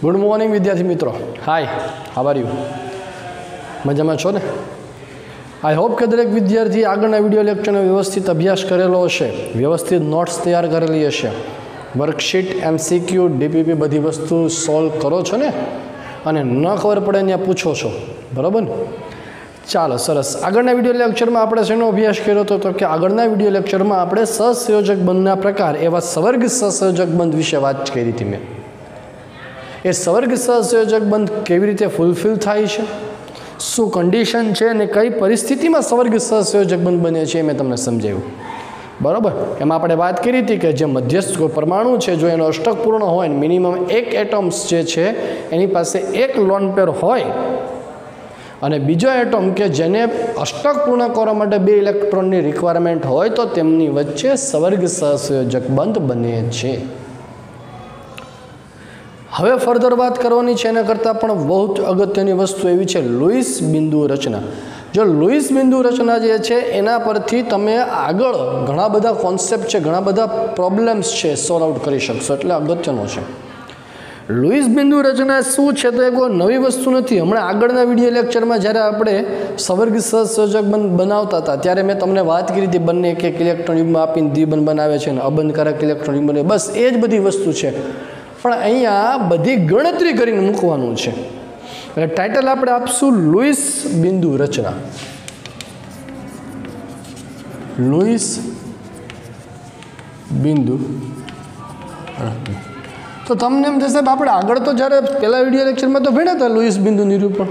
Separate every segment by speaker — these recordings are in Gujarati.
Speaker 1: गुड मॉर्निंग विद्यार्थी मित्रों, हाय, हाउ आर यू? मजा में छो ने? आई होप के दरेक विद्यार्थी आगळना विडियो लेक्चरनो व्यवस्थित अभ्यास करेलो हशे, व्यवस्थित नोट्स तैयार करेली हशे, वर्कशीट, एमसीक्यू, डीपीपी बधी वस्तु सॉल्व करो छो ने अने न खबर पड़े त्यां पूछो छो, बराबर ने? चालो सरस। आगळना विडियो लेक्चर में आपणे शेनो अभ्यास कर्यो तो कि आगळना विडियो लेक्चर में आपणे सहसंयोजक बंधना प्रकार एवा सवर्ग सहसंयोजक बंध विषे वात करी थी। मैं ए सवर्ग सहसंयोजक बंध केवी रीते फूलफिल थाय छे, शू कंडीशन है ने कई परिस्थिति में सवर्ग सहसंयोजक बंध बने छे मैं तमने समझाव्युं, बराबर। एम आपणे बात करी थी कि जे मध्यस्थ कोई परमाणु है जो एनो अष्टक पूर्ण होय, मिनिमम एक एटम्स जे छे एनी पासे एक लोन पेर होय अने बीजो एटम के जेने अष्टक पूर्ण करवा माटे 2 इलेक्ट्रॉननी रिक्वायरमेंट होय तो तेमनी वच्चे सवर्ग सहसंयोजक बंध बने छे। हवे फर्दर बात करवानी छे एना करता पण बहुत अगत्यनी वस्तु एवी छे लुईस बिंदु रचना। जो लुईस बिंदु रचना जे छे एना परथी तमे आगळ घणा बधा कॉन्सेप्ट छे, घणा बधा प्रॉब्लम्स छे सॉल्व आउट करी शकशो, એટલે अगत्यनो छे। लुईस बिंदु रचना शुं छे तो कोई नवी वस्तु नथी। हमणे आगळना विडियो लेक्चर में ज्यारे आपणे सवर्ग सहसंयोजक बंध बनावता हता त्यारे मैं तमने बात करी थी बंने एक एक इलेक्ट्रॉन युग्म आपीने द्विबंध बनावे छे ने अबंधकारक इलेक्ट्रॉन युग्म बने, बस ए ज बधी वस्तु छे। पण अहींया बधी गणतरी करीने मूकवानुं छे। એટલે टाइटल આપણે આપશું लुईस बिंदु रचना। लुईस बिंदु तो तमने एम थशे આપણે આગળ તો જ્યારે પહેલા વિડિયો લેક્ચરમાં તો ભણ્યા હતા લुईस बिंदु निरूपण,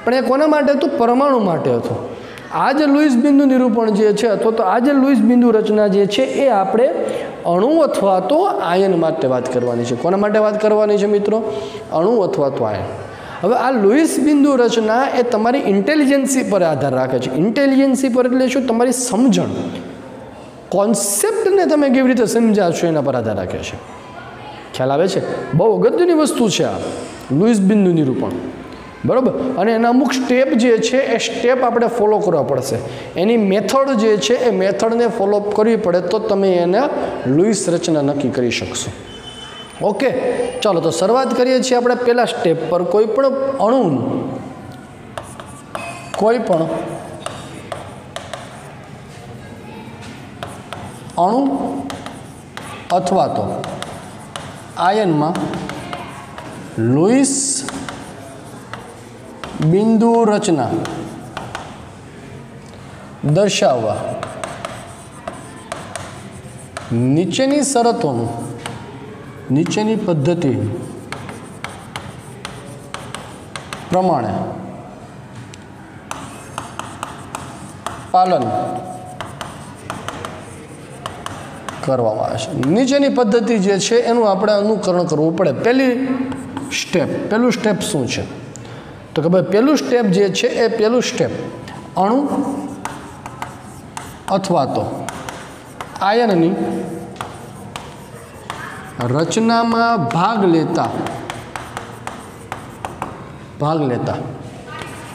Speaker 1: પણ એ કોના માટે હતું? પરમાણુ માટે હતું। આ જે लुईस बिंदु निरूपण જે છે અથવા તો આ જે लुईस बिंदु रचना જે છે એ આપણે अणु अथवा तो आयन माटे बात करवानी है। कोना माटे बात करवानी है मित्रों? अणु अथवा तो आयन। हवे आ लुईस बिंदु रचना ए तमारी इंटेलिजन्सी पर आधार राखे छे। इंटेलिजन्सी पर एटले शुं? तमारी समझण, कॉन्सेप्ट ने तमे केवी रीते समजाशो एना पर आधार राखे छे। ख्याल आवे छे? बहु अगत्यनी वस्तु छे आ लुईस बिंदु निरूपण, बराबर। अने एना अमुक स्टेप जे छे ए स्टेप आपणे फॉलो करवा पड़शे। एनी मेथड जे छे ए मेथड ने फॉलो करवी पड़े तो तमे एने लुईस रचना नक्की करी शकशो। ओके, चलो तो शुरुआत करीए छीए आपणे पहला स्टेप पर। कोईपण अणु, कोईपण अणु अथवा तो आयन में लुईस बिंदु रचना दर्शाववा नीचेनी शरतों, नीचेनी पद्धति प्रमाणे पालन करवामां आवे छे। नीचेनी पद्धति जे छे एनुं आपणे अनुकरण करवुं पड़े। पहलुं स्टेप शुं छे तो कि भाई पहलू स्टेप जे छे ए पहलू स्टेप अणु अथवा तो आयननी रचना में भाग लेता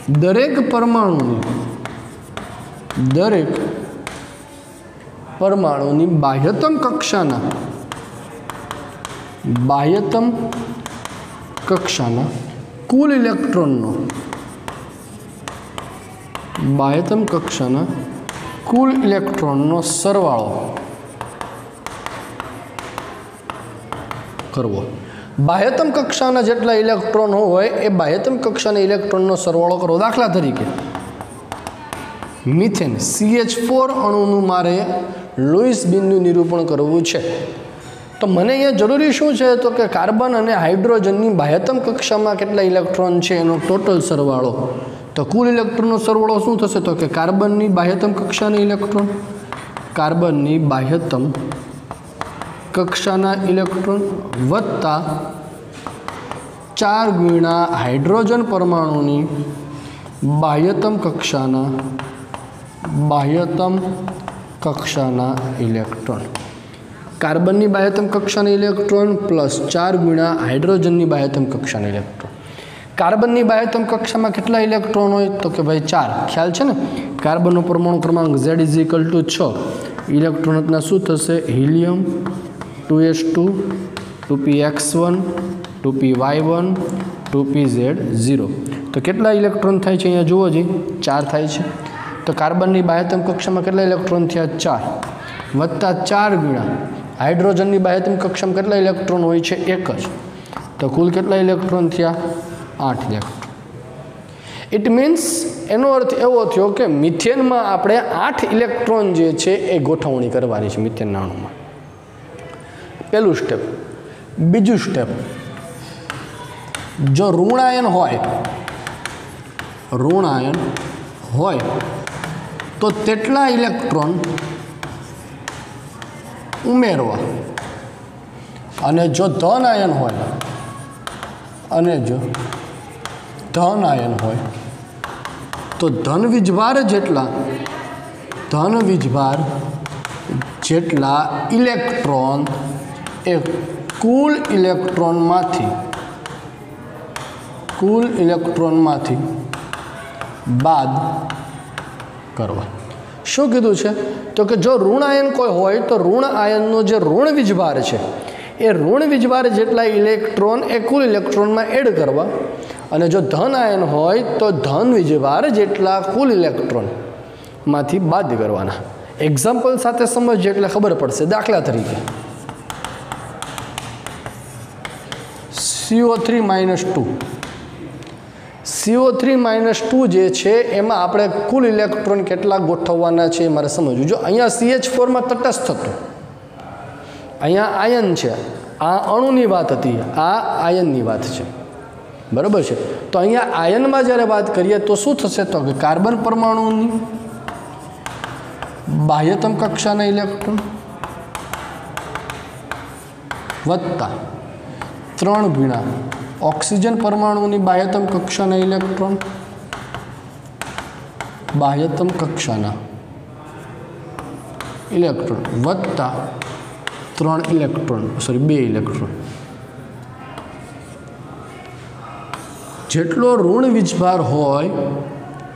Speaker 1: दरेक परमाणुनी बाह्यतम कक्षाना कुल इलेक्ट्रॉननो, बाह्यतम कक्षाना कुल इलेक्ट्रॉननो सरवाळो करवो। बाह्यतम कक्षाना जेटला इलेक्ट्रॉन होय ए बाह्यतम कक्षाना इलेक्ट्रॉननो सरवाळो करवो। दाखला तरीके मीथेन CH4 अणुनुं मारे लुईस बिंदु निरूपण करवुं छे तो मने अहींया जरूरी शुं छे तो कि कार्बन अने हाइड्रोजननी बाह्यतम कक्षामां केटला इलेक्ट्रॉन छे एनो टोटल सरवाळो। तो कुल इलेक्ट्रॉननो सरवाळो शुं थशे तो कि कार्बननी बाह्यतम कक्षाना इलेक्ट्रॉन, कार्बननी बाह्यतम कक्षाना इलेक्ट्रॉन वत्ता 4 गुणा हाइड्रोजन परमाणुनी बाह्यतम कक्षाना इलेक्ट्रॉन। कार्बन की बाह्यतम कक्षा इलेक्ट्रॉन प्लस 4 गुणा हाइड्रोजन की बाह्यतम कक्षा इलेक्ट्रॉन। कार्बन की बाह्यतम कक्षा में केटला इलेक्ट्रॉन हो तो कि भाई 4। ख्याल है ने? कार्बन परमाणु क्रमांक Z = 6। इलेक्ट्रॉन अपना शू थे? Helium 2s2 2px1 2py1 2pz0 तो કેટલા ઇલેક્ટ્રોન થાય છે અહીંયા જુઓ જી 4 થાય છે તો કાર્બનની બાહ્યતમ કક્ષામાં કેટલા ઇલેક્ટ્રોન થયા 4 વત્તા 4 ગુણ્યા હાઇડ્રોજનની બાહ્યતમ કક્ષામાં કેટલા ઇલેક્ટ્રોન હોય છે 1 જ તો કુલ કેટલા ઇલેક્ટ્રોન થયા 8 ઇલેક્ટ્રોન इट मीन्स एनो अर्थ एवो थयो कि मिथेन में आपणे 8 इलेक्ट्रॉन जे छे ए गोठवणी करवानी छे मिथेन नाणु में पहलू स्टेप बीजू स्टेप जो ऋणायन होय तो तेटला इलेक्ट्रॉन उमेरवा अने जो धन आयन होय अने जो धन आयन होय तो धन वीजभार जेटला इलेक्ट्रॉन ए कुल इलेक्ट्रॉन माथी बाद करवा शुं कीधुं छे तो कि जो ऋण आयन कोई होय तो ऋण आयननो जे ऋण वीजभार छे ए ऋण वीजभार जेटला इलेक्ट्रॉन ए कुल इलेक्ट्रॉन में एड करवा અને જો ધન આયન હોય તો ધન વીજભાર જેટલા કુલ ઇલેક્ટ્રોન માંથી બાદ કરવાના એક્ઝામ્પલ સાથે સમજીએ એટલે ખબર પડશે દાખલા તરીકે CO3 જે છે એમાં આપણે કુલ ઇલેક્ટ્રોન કેટલા ગોઠવવાના છે મારે સમજવું જો અહીંયા CH4 માં તટસ્થ હતું અહીંયા આયન છે આ અણુની વાત હતી આ આયનની વાત છે बराबर है तो अँ आयन में जयरे बात करिए तो शू थे तो कार्बन परमाणु बाह्यतम कक्षा इलेक्ट्रॉन वत्ता 3 गुणा ऑक्सीजन परमाणु बाह्यतम कक्षा इलेक्ट्रॉन वत्ता 3 इलेक्ट्रॉन 2 इलेक्ट्रॉन જેટલો ઋણ વીજભાર હોય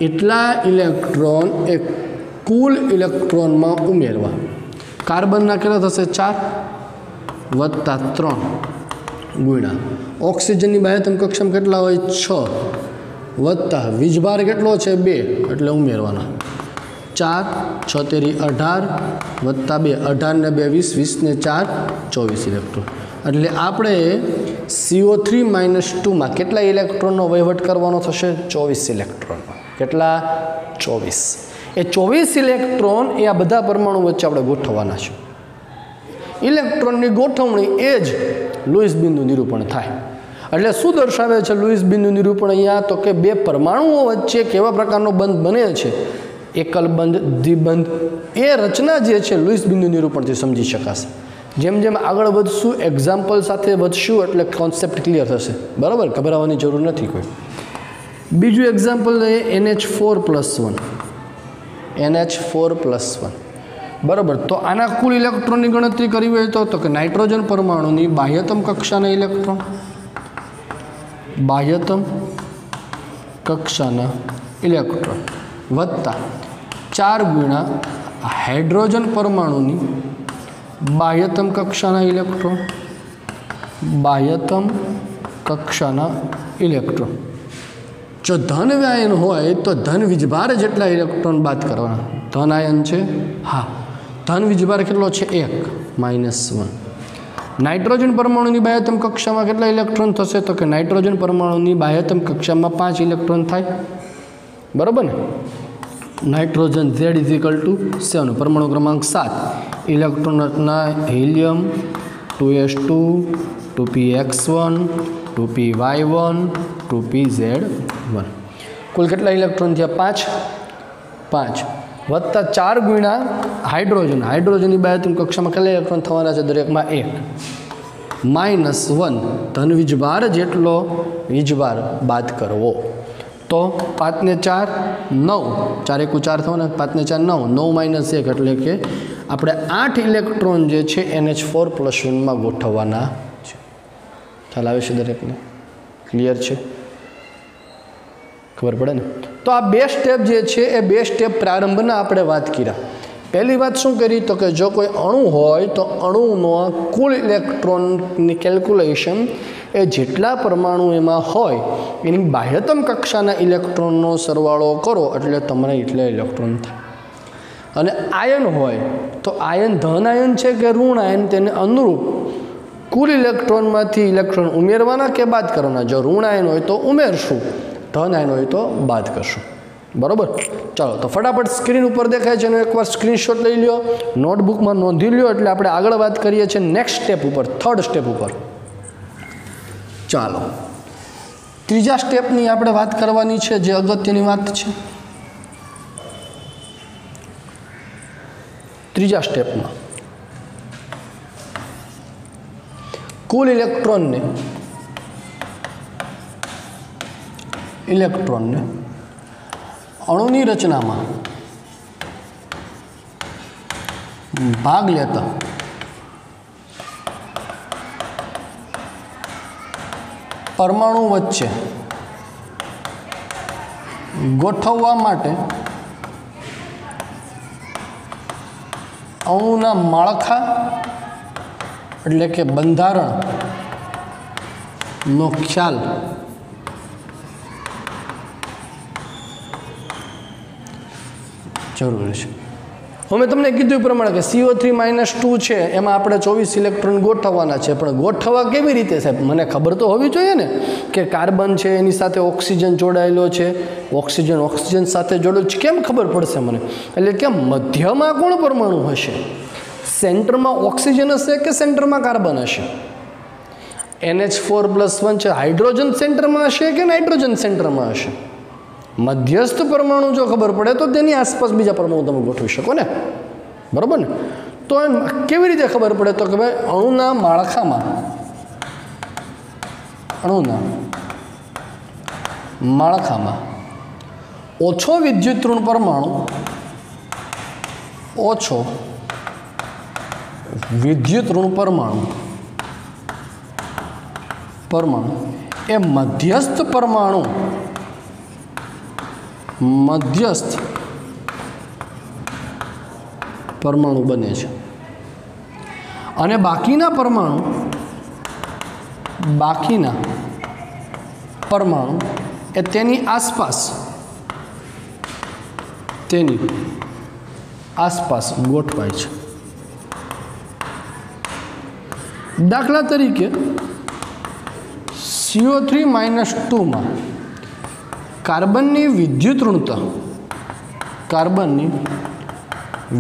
Speaker 1: એટલા ઇલેક્ટ્રોન એ કુલ ઇલેક્ટ્રોનમાં ઉમેરવા કાર્બનના કેટલા થશે 4 વત્તા 3 ગુણ્યા ઓક્સિજનની બાહ્યતમ કક્ષામાં કેટલા હોય 6 વત્તા વીજભાર કેટલો છે 2 એટલે ઉમેરવાના 4 6 તેરી 18 વત્તા 2 18 ને 2 20 20 ને 4 24 ઇલેક્ટ્રોન એટલે આપણે CO3 -2 में કેટલા ઇલેક્ટ્રોનનો વહીવટ કરવાનો થશે 24 ઇલેક્ટ્રોન કેટલા 24 એ 24 ઇલેક્ટ્રોન એ આ બધા પરમાણુ વચ્ચે આપણે ગોઠવવાના છે ઇલેક્ટ્રોનની ગોઠવણી એ જ લुईस બિંદુ નિરૂપણ થાય એટલે શું દર્શાવે છે લुईस બિંદુ નિરૂપણ અહીંયા તો કે બે પરમાણુઓ વચ્ચે કેવા પ્રકારનો બંધ બને છે એકલ બંધ દ્વિબંધ એ રચના જે છે લुईस બિંદુ નિરૂપણથી સમજી શકાશે જેમ જેમ આગળ વધશું એક્ઝામ્પલ સાથે વધશું એટલે કોન્સેપ્ટ ક્લિયર થશે બરાબર ગભરાવાની જરૂર નથી કોઈ બીજું એક્ઝામ્પલ લઈએ NH4+1 બરાબર તો આના કુલ ઇલેક્ટ્રોનની ગણતરી કરવી હોય તો કે નાઇટ્રોજન પરમાણુની બાહ્યતમ કક્ષાના ઇલેક્ટ્રોન વત્તા 4 ગુણ્યા હાઇડ્રોજન પરમાણુની बाह्यतम कक्षाना इलेक्ट्रॉन जो धन आयन होय तो धन वीजभार जेटला इलेक्ट्रॉन बात करवाना धन आयन है हाँ धन वीजभार केटलो छे 1 -1 नाइट्रोजन परमाणु बाह्यतम कक्षा में केटला इलेक्ट्रॉन थशे तो कि नाइट्रोजन परमाणु बाह्यतम कक्षा में 5 इलेक्ट्रॉन थाय बराबर ने नाइट्रोजन Z = 7 परमाणु क्रमांक 7 इलेक्ट्रॉन रचना helium 2s2 2px1 2py1 2pz1 कुल केटला इलेक्ट्रॉन थया 5 वत्ता 4 गुणा हाइड्रोजन की बाह्यतम कक्षा में केटला इलेक्ट्रॉन थवाना छे दरेक में 1 -1 धन वीजभार जेटलो वीजभार बाद करवो तो 5 ने 4 9 4 1 4 थवाना 5 ने 4 9 9 - 1 એટલે કે આપણે 8 ઇલેક્ટ્રોન જે છે NH4+1 માં ગોઠવવાના છે ખ્યાલ આવે છે દરેકને ક્લિયર છે ખબર પડે ને તો આ બે સ્ટેપ જે છે એ બે સ્ટેપ પ્રારંભના આપણે વાત કર્યા પહેલી વાત શું કરી તો કે જો કોઈ અણુ હોય તો અણુનો કુલ ઇલેક્ટ્રોનની કેલ્ક્યુલેશન એ જેટલા પરમાણુ એમાં હોય એની બાહ્યતમ કક્ષાના ઇલેક્ટ્રોનનો સરવાળો કરો એટલે તમારે એટલા ઇલેક્ટ્રોન થાય. અને આયન હોય તો આયન ધન આયન છે કે ઋણ આયન તેને અનુરૂપ કુલ ઇલેક્ટ્રોનમાંથી ઇલેક્ટ્રોન ઉમેરવાના કે બાદ કરવાના. જો ઋણ આયન હોય તો ઉમેરશું, ધન આયન હોય તો બાદ કરશું. બરાબર. ચાલો તો ફટાફટ સ્ક્રીન ઉપર દેખાય છે એનો એકવાર સ્ક્રીનશોટ લઈ લો, નોટબુકમાં નોંધી લ્યો. એટલે આપણે આગળ વાત કરીએ છીએ નેક્સ્ટ સ્ટેપ ઉપર, થર્ડ સ્ટેપ ઉપર. ચાલો ત્રીજા સ્ટેપની આપણે વાત કરવાની છે, જે અગત્યની વાત છે. ત્રીજા સ્ટેપમાં કુલ ઇલેક્ટ્રોનને અણુની રચનામાં ભાગ લેતા પરમાણુ વચ્ચે ગોઠવવા માટે અણુના માળખા એટલે કે બંધારણનો ખ્યાલ જરૂરી છે. હવે તમને કીધું એ પ્રમાણે કે CO3-2 છે એમાં આપણે 24 ઇલેક્ટ્રોન ગોઠવવાના છે. પણ ગોઠવવા કેવી રીતે સાહેબ? મને ખબર તો હોવી જોઈએ ને કે કાર્બન છે એની સાથે ઓક્સિજન જોડાયેલો છે, ઓક્સિજન સાથે જોડેલો છે. કેમ ખબર પડશે મને? એટલે કે મધ્યમાં કોણ પરમાણુ હશે? સેન્ટરમાં ઓક્સિજન હશે કે સેન્ટરમાં કાર્બન હશે? NH4+1 છે, હાઇડ્રોજન સેન્ટરમાં હશે કે નાઇટ્રોજન સેન્ટરમાં હશે? મધ્યસ્થ પરમાણુ જો ખબર પડે તો તેની આસપાસ બીજા પરમાણુ તમે ગોઠવી શકો ને. બરાબર ને? તો કેવી રીતે ખબર પડે? તો કે ભાઈ અણુના માળખામાં ઓછો વિદ્યુતઋણ પરમાણુ એ મધ્યસ્થ પરમાણુ બને છે. અને બાકીના પરમાણુ એ તેની આસપાસ ગોઠવાય છે. દાખલા તરીકે CO3-2 માં કાર્બનની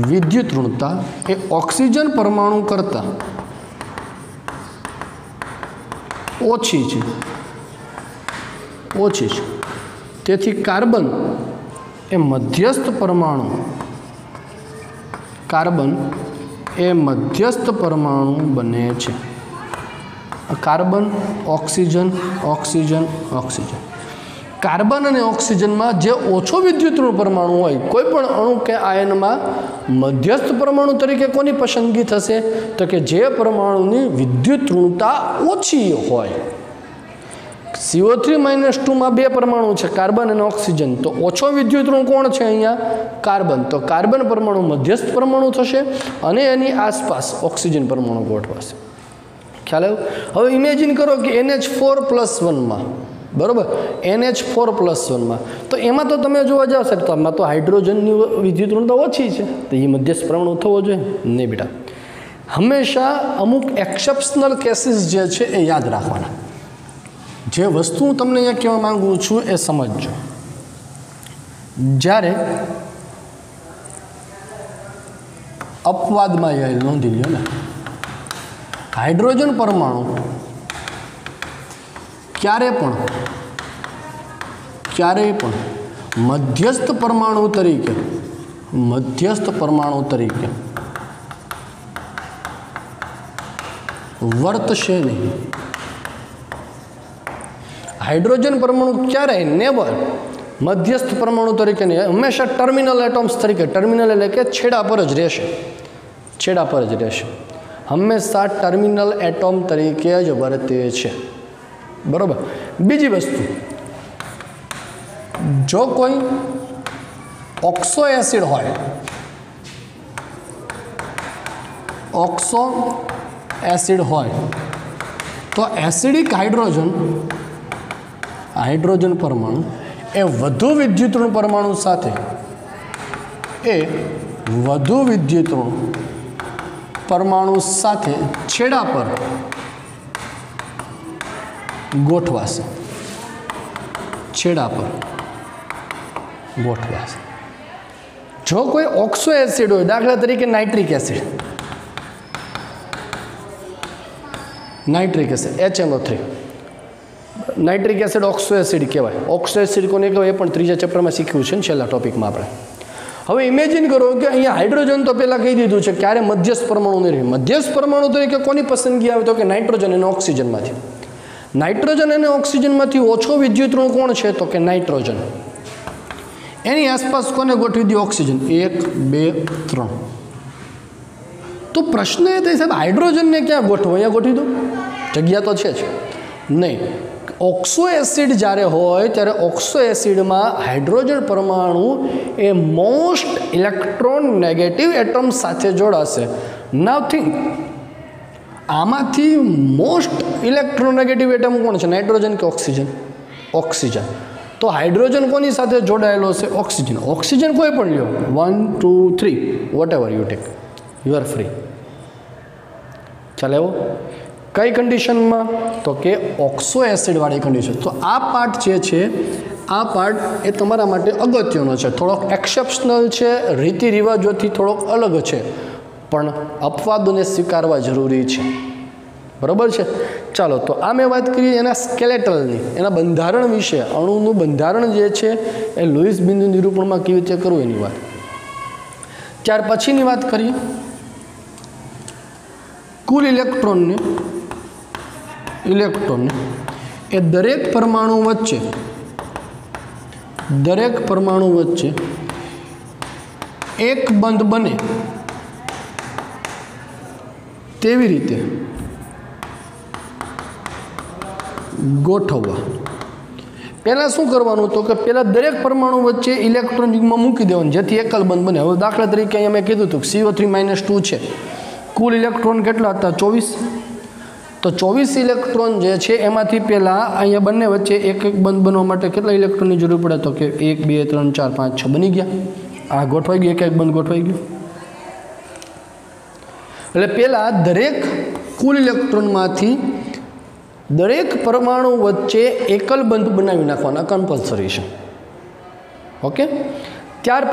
Speaker 1: વિદ્યુતઋણતા એ ઓક્સિજન પરમાણુ કરતાં ઓછી છે. તેથી કાર્બન એ મધ્યસ્થ પરમાણુ બને છે. Carbon, oxygen. કાર્બન અને ઓક્સિજનમાં જે ઓછો વિદ્યુતઋણ પરમાણુ હોય કોઈ પણ અણુ કે આયનમાં મધ્યસ્થ પરમાણુ તરીકે કોની પસંદગી થશે? તો કે જે પરમાણુની વિદ્યુતઋણતા ઓછી હોય. CO3-2 માં 2 પરમાણુ છે, કાર્બન અને ઓક્સિજન. તો ઓછો વિદ્યુતઋણ કોણ છે અહીંયા? કાર્બન. તો કાર્બન પરમાણુ મધ્યસ્થ પરમાણુ થશે અને એની આસપાસ ઓક્સિજન પરમાણુ ગોઠવાશે. ખ્યાલ આવ્યો? હવે ઇમેજિન કરો કે NH4+1 માં, બરાબર, NH4+1 માં, તો એમાં તો તમે જોવા જાવ સાહેબ તો આમાં તો હાઇડ્રોજનની વિદ્યુતઋણતા ઓછી છે, તો એ મધ્યસ્થ પરમાણુ થવો જોઈએ નહીં બેટા. હંમેશા અમુક એક્સેપ્શનલ કેસીસ જે છે એ યાદ રાખવાના. જે વસ્તુ હું તમને અહીંયા કહેવા માંગુ છું એ સમજજો. જ્યારે અપવાદમાં નોંધી લ્યો ને, હાઇડ્રોજન પરમાણુ ક્યારેય પણ મધ્યસ્થ પરમાણુ તરીકે વર્તશે નહીં. હાઇડ્રોજન પરમાણુ ક્યારેય નેવર મધ્યસ્થ પરમાણુ તરીકે નહીં, હંમેશા ટર્મિનલ એટમ્સ તરીકે, ટર્મિનલ એટલે કે છેડા પર જ રહેશે. હંમેશા ટર્મિનલ એટમ તરીકે જ વર્તે છે. બરાબર. બીજી વસ્તુ, જો કોઈ ઓક્સો એસિડ હોય, તો એસિડિક હાઇડ્રોજન પરમાણુ એ વધુ વિદ્યુતઋણ પરમાણુ સાથે છેડા પર ગોઠવાશે. જો કોઈ ઓક્સો એસિડ હોય, દાખલા તરીકે nitric acid HNO3, nitric acid oxo acid કહેવાય. ઓક્સો એસિડ કોને કહેવાય એ પણ ત્રીજા ચેપ્ટરમાં શીખ્યું છે ને છેલ્લા ટોપિકમાં આપણે. હવે ઇમેજિન કરો કે અહીંયા હાઇડ્રોજન તો પહેલાં કહી દીધું છે ક્યારે મધ્યસ્થ પરમાણુ નહીં રહે. મધ્યસ્થ પરમાણુ તરીકે કોની પસંદગી આવે તો કે નાઇટ્રોજન અને ઓક્સિજનમાંથી. નાઇટ્રોજન અને ઓક્સિજનમાંથી ઓછો વિદ્યુતઋણ કોણ છે તો કે નાઇટ્રોજન. એની આસપાસ કોને ગોઠવી દો? ઓક્સિજન. 1 2 3. તો પ્રશ્ન એ થાય સાહેબ હાઇડ્રોજનને ક્યાં ગોઠવો? અહીંયા ગોઠવી દો, જગ્યા તો છે જ નહીં. ઓક્સો એસિડ જ્યારે હોય ત્યારે ઓક્સો એસિડમાં હાઇડ્રોજન પરમાણુ એ મોસ્ટ ઇલેક્ટ્રોન નેગેટિવ એટમ સાથે જોડાશે. નાઉ થિંક આમાંથી મોસ્ટ ઇલેક્ટ્રોનેગેટિવ એટમ કોણ છે? નાઇટ્રોજન કે ઓક્સિજન? ઓક્સિજન. તો હાઇડ્રોજન કોની સાથે જોડાયેલો છે? ઓક્સિજન. ઓક્સિજન કોઈ પણ લ્યો, 1 2 3 whatever you take, you are free. ચાલે એવો કઈ કન્ડિશનમાં તો કે ઓક્સો એસિડવાળી કન્ડિશન. તો આ પાર્ટ જે છે આ પાર્ટ એ તમારા માટે અગત્યનો છે, થોડોક એક્સેપ્શનલ છે, રીતિ રિવાજોથી થોડોક અલગ છે, પણ અપવાદોને સ્વીકારવા જરૂરી છે. બરાબર છે? ચાલો તો આ મેં વાત કરીએ એના સ્કેલેટલની, એના બંધારણ વિશે. અણુનું બંધારણ જે છે એ લુઈસ બિંદુ નિરૂપણમાં કેવી રીતે કરવું એની વાત. ત્યાર પછીની વાત કરીએ કુલ ઇલેક્ટ્રોનને એ દરેક પરમાણુ વચ્ચે એક બંધ બને તેવી રીતે ગોઠવવા. પહેલાં શું કરવાનું તો કે પહેલાં દરેક પરમાણુ વચ્ચે ઇલેક્ટ્રોન યુગ્મ મૂકી દેવાનું જેથી એકલ બંધ બને. હવે દાખલા તરીકે અહીંયા મેં કીધું હતું CO3-2 છે, કુલ ઇલેક્ટ્રોન કેટલા હતા? 24. તો 24 ઇલેક્ટ્રોન જે છે એમાંથી પહેલાં અહીંયા બંને વચ્ચે એક બંધ બનવા માટે કેટલા ઇલેક્ટ્રોનની જરૂર પડે તો કે 1 2 3 4 5 6 બની ગયા. આ ગોઠવાઈ ગયું, એક બંધ ગોઠવાઈ ગયું. એટલે પહેલાં દરેક કુલ ઇલેક્ટ્રોનમાંથી દરેક પરમાણુ વચ્ચે એકલ બંધ બનાવી નાખવાના કમ્પલસરી છે. ઓકે. ત્યાર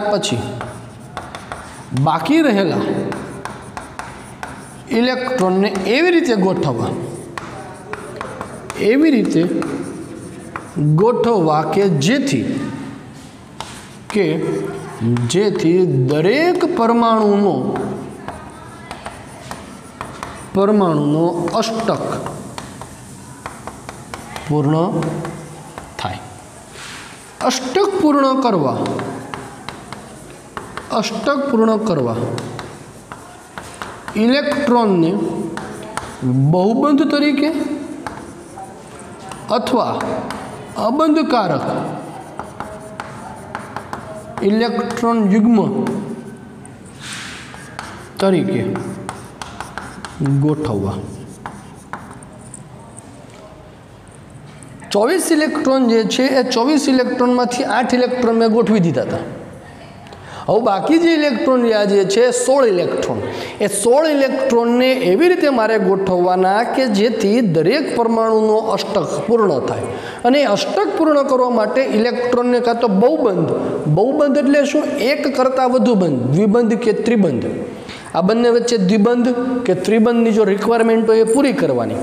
Speaker 1: પછી બાકી રહેલા ઇલેક્ટ્રોનને એવી રીતે ગોઠવવા કે જેથી દરેક પરમાણુનો અષ્ટક પૂર્ણ થાય. અષ્ટક પૂર્ણ કરવા ઇલેક્ટ્રોનને બહુબંધ તરીકે અથવા અબંધકારક ઇલેક્ટ્રોન યુગ્મ તરીકે ગોઠવવા. 24 ઇલેક્ટ્રોન જે છે એ 24 ઇલેક્ટ્રોનમાંથી 8 ઇલેક્ટ્રોન મેં ગોઠવી દીધા હતા. હવે બાકી જે ઇલેક્ટ્રોન રહ્યા જે છે 16 ઇલેક્ટ્રોન, એ 16 ઇલેક્ટ્રોનને એવી રીતે મારે ગોઠવવાના કે જેથી દરેક પરમાણુનો અષ્ટક પૂર્ણ થાય. અને અષ્ટક પૂર્ણ કરવા માટે ઇલેક્ટ્રોનને કાં તો બહુબંધ એટલે શું? એક કરતાં વધુ બંધ, દ્વિબંધ કે ત્રિબંધ, આ બંને વચ્ચે દ્વિબંધ કે ત્રિબંધની જો રિક્વાયરમેન્ટ હોય એ પૂરી કરવાની.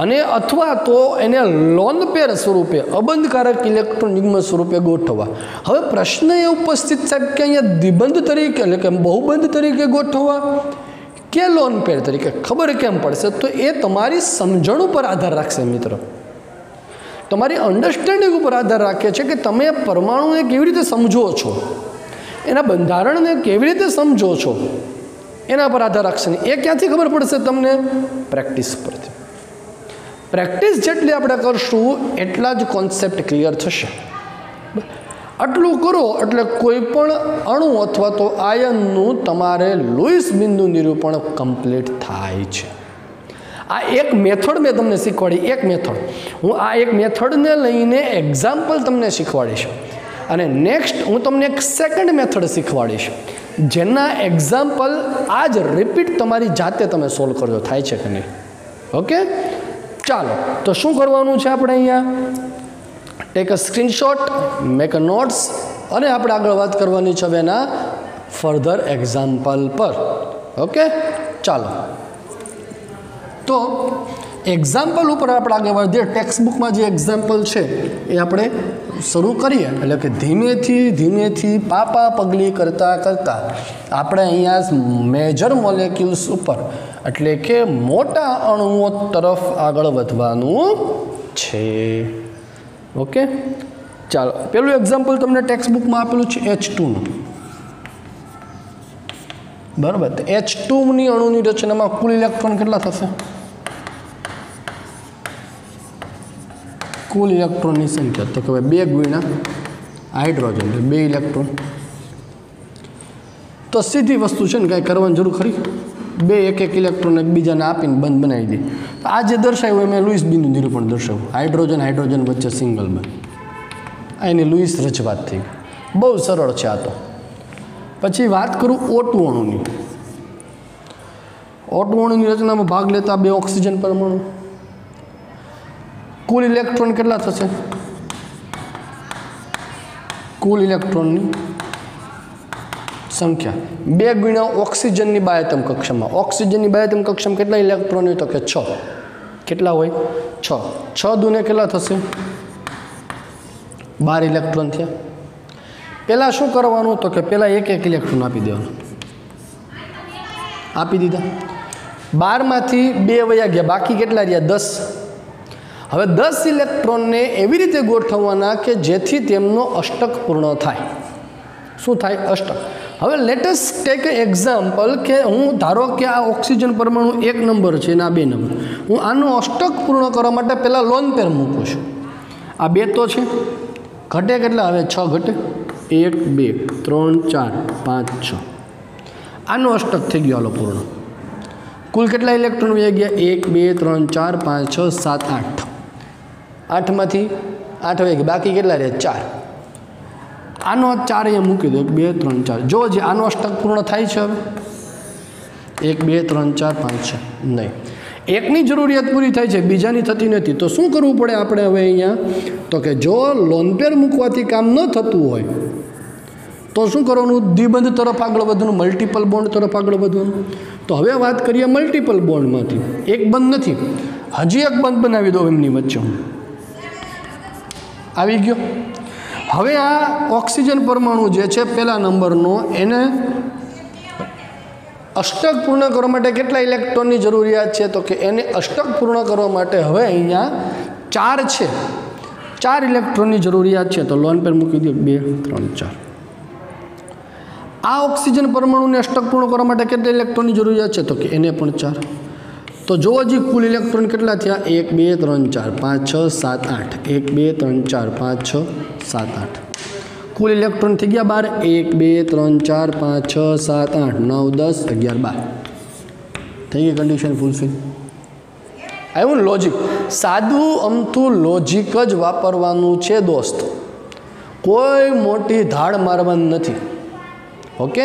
Speaker 1: અને અથવા તો એને લોન પેર સ્વરૂપે અબંધકારક ઇલેક્ટ્રોન યુગ્મ સ્વરૂપે ગોઠવવા. હવે પ્રશ્ન એ ઉપસ્થિત સાહેબ કે અહીંયા દ્વિબંધ તરીકે એટલે કે બહુબંધ તરીકે ગોઠવવા કે લોન પેર તરીકે, ખબર કેમ પડશે? તો એ તમારી સમજણ ઉપર આધાર રાખશે મિત્રો, તમારી અન્ડરસ્ટેન્ડિંગ ઉપર આધાર રાખે છે કે તમે પરમાણુને કેવી રીતે સમજો છો, એના બંધારણને કેવી રીતે સમજો છો, એના પર આધાર રાખશે. એ ક્યાંથી ખબર પડશે તમને? પ્રેક્ટિસ પરથી. પ્રેક્ટિસ જેટલી આપણે કરશું એટલા જ કોન્સેપ્ટ ક્લિયર થશે. આટલું કરો એટલે કોઈ પણ અણુ અથવા તો આયનનું તમારે લૂઇસ બિંદુ નિરૂપણ કમ્પ્લીટ થાય છે. આ એક મેથડ મેં તમને શીખવાડી, એક મેથડ. હું આ એક મેથડને લઈને એક્ઝામ્પલ તમને શીખવાડીશ અને નેક્સ્ટ હું તમને એક સેકન્ડ મેથડ શીખવાડીશ જેના એક્ઝામ્પલ આજ રિપીટ તમારી જાતે તમે સોલ્વ કરજો, થાય છે કે નહીં. ઓકે, ચાલો તો શું કરવાનું છે આપણે અહીંયા? Take a screenshot, make a notes અને આપણે આગળ વાત કરવાની છે હવે એના ફર્ધર એક્ઝામ્પલ પર. ઓકે, ચાલો તો એક્ઝામ્પલ ઉપર આપણે આગળ વધીએ. ટેક્સ્ટ બુકમાં જે એક્ઝામ્પલ છે એ આપણે શરૂ કરીએ એટલે કે ધીમેથી પાપા પગલી કરતાં આપણે અહીંયા મેજર મોલેક્યુલ્સ ઉપર એટલે કે મોટા અણુઓ તરફ આગળ વધવાનું છે. ઓકે, ચાલો પેલું એક્ઝામ્પલ તમને ટેક્સ્ટ બુકમાં આપેલું છે H2નું. બરાબર, તો H2ની અણુની રચનામાં કુલ ઇલેક્ટ્રોન કેટલા થશે? કુલ ઇલેક્ટ્રોનની સંખ્યા તો કે 2 ગુણ્યા હાઇડ્રોજન એટલે 2 ઇલેક્ટ્રોન. તો સીધી વસ્તુ છે ને, કાંઈ કરવાની જરૂર ખરી? 2 એક ઇલેક્ટ્રોન એકબીજાને આપીને બંધ બનાવી દે. આ જે દર્શાવ્યું મેં લૂઇસ બિંદુ નિરૂપણ દર્શાવ્યું. હાઇડ્રોજન વચ્ચે સિંગલ બંધ, આ એની લૂઇસ રજૂઆત થઈ. બહુ સરળ છે આ તો. પછી વાત કરું O2 અણુની. O2 અણુની રચનામાં ભાગ લેતા 2 ઓક્સિજન પરમાણુ. કુલ ઇલેક્ટ્રોન કેટલા થશે? કુલ ઇલેક્ટ્રોનની સંખ્યા 2 ગુણ્યા ઓક્સિજનની બાહ્યતમ કક્ષામાં. ઓક્સિજનની બાહ્યતમ કક્ષામાં કેટલા ઇલેક્ટ્રોન હોય? તો કે 6. કેટલા હોય? 6. 6 દુને કેટલા થશે? 12 ઇલેક્ટ્રોન થયા. પહેલાં શું કરવાનું? તો કે પહેલાં એક ઇલેક્ટ્રોન આપી દેવાનું. આપી દીધા. 12માંથી 2 વયા ગયા, બાકી કેટલા રહ્યા? 10. હવે 10 ઇલેક્ટ્રોનને એવી રીતે ગોઠવવાના કે જેથી તેમનો અષ્ટક પૂર્ણ થાય. શું થાય? અષ્ટક. હવે લેટેસ્ટ ટેક એક્ઝામ્પલ કે હું ધારો કે આ ઓક્સિજન પરમાણુ 1 નંબર છે અને આ 2 નંબર. હું આનું અષ્ટક પૂર્ણ કરવા માટે પહેલાં લોન પેર મૂકું છું. આ 2 તો છે, ઘટે કેટલા? હવે 6 ઘટે. 1 2 3 4 5 6. આનું અષ્ટક થઈ ગયું. હાલો પૂર્ણ. કુલ કેટલા ઇલેક્ટ્રોન વહી ગયા? 1 2 3 4 5 6 7 8. 8માંથી 8 વહી ગયા, બાકી કેટલા રહે? 4. આનો 4 અહીંયા મૂકી દો. 1 2 3 4. જો જે આનો અષ્ટક પૂર્ણ થાય છે હવે 1 2 3 4 5 6 નહીં. એકની જરૂરિયાત પૂરી થાય છે, બીજાની થતી નથી. તો શું કરવું પડે આપણે હવે અહીંયા? તો કે જો લોન પેર મૂકવાથી કામ ન થતું હોય તો શું કરવાનું? દ્વિબંધ તરફ આગળ વધવાનું, મલ્ટિપલ બોન્ડ તરફ આગળ વધવાનું. તો હવે વાત કરીએ મલ્ટિપલ બોન્ડમાંથી. એક બંધ નથી, હજી એક બંધ બનાવી દો એમની વચ્ચે. આવી ગયો. હવે આ ઓક્સિજન પરમાણુ જે છે પહેલા નંબરનો, એને અષ્ટક પૂર્ણ કરવા માટે કેટલા ઇલેક્ટ્રોનની જરૂરિયાત છે? તો કે એને અષ્ટક પૂર્ણ કરવા માટે હવે અહીંયા 4 છે, 4 ઇલેક્ટ્રોનની જરૂરિયાત છે. તો લોન પર મૂકી દો 2 3 4. આ ઓક્સિજન પરમાણુને અષ્ટક પૂર્ણ કરવા માટે કેટલા ઇલેક્ટ્રોનની જરૂરિયાત છે? તો કે એને પણ 4. તો જો હજી કુલ ઇલેક્ટ્રોન કેટલા થયા? 1 2 3 4 5 6 7 8. 1 2 3 4 5 6 7 8. કુલ ઇલેક્ટ્રોન થઈ ગયા 12. 1 2 3 4 5 6 7 8 9 10 11 12. થઈ ગઈ કન્ડિશન ફૂલફિલ. આવ્યું લોજિક. સાદું અમથું લોજિક જ વાપરવાનું છે દોસ્ત, કોઈ મોટી ધાડ મારવાની નથી. ઓકે,